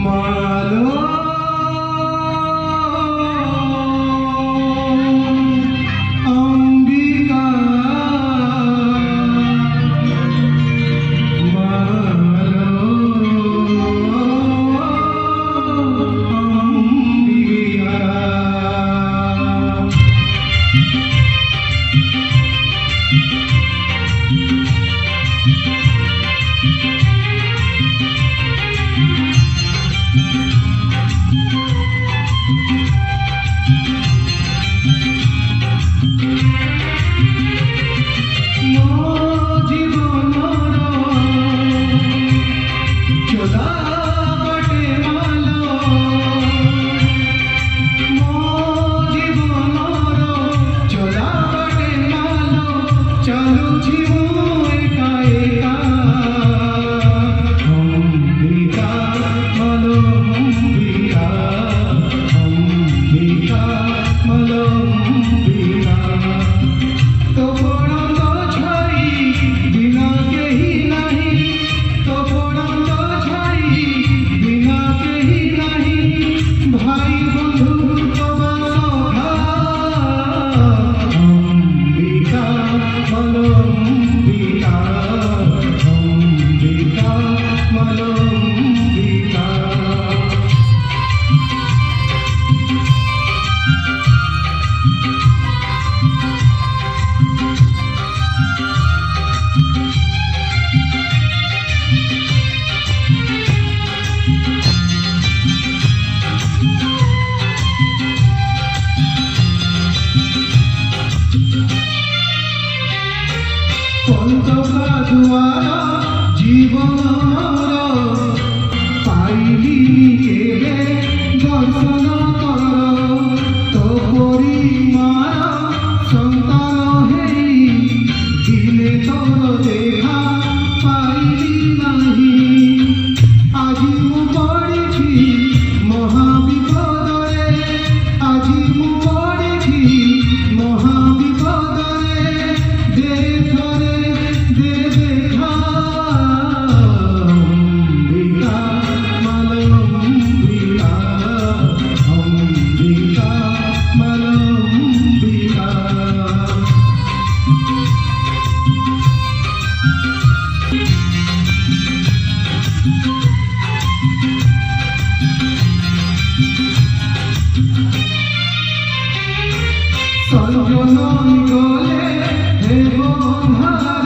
মালো অম্বিকা মালো অম্বিকা। পন্তকা দুয়ার জীবন পাইলি কেবে দর্শন কর তো পরিমার সন্তান হেই দিনে তোর দেখা পাইলি নাহি। আজি মু পড়িছি মহাবিপদরে, আজি মু পড়িছি মহাবিপদরে, দে থরে দে দেখা অম্বিকা মালম্বিকা অম্বিকা মালম্বিকা। সঞ্জনন গলে হে বন্ধার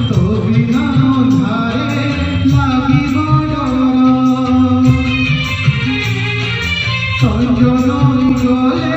তো বিনা ধারে লাগিব ডর। সঞ্জনন গলে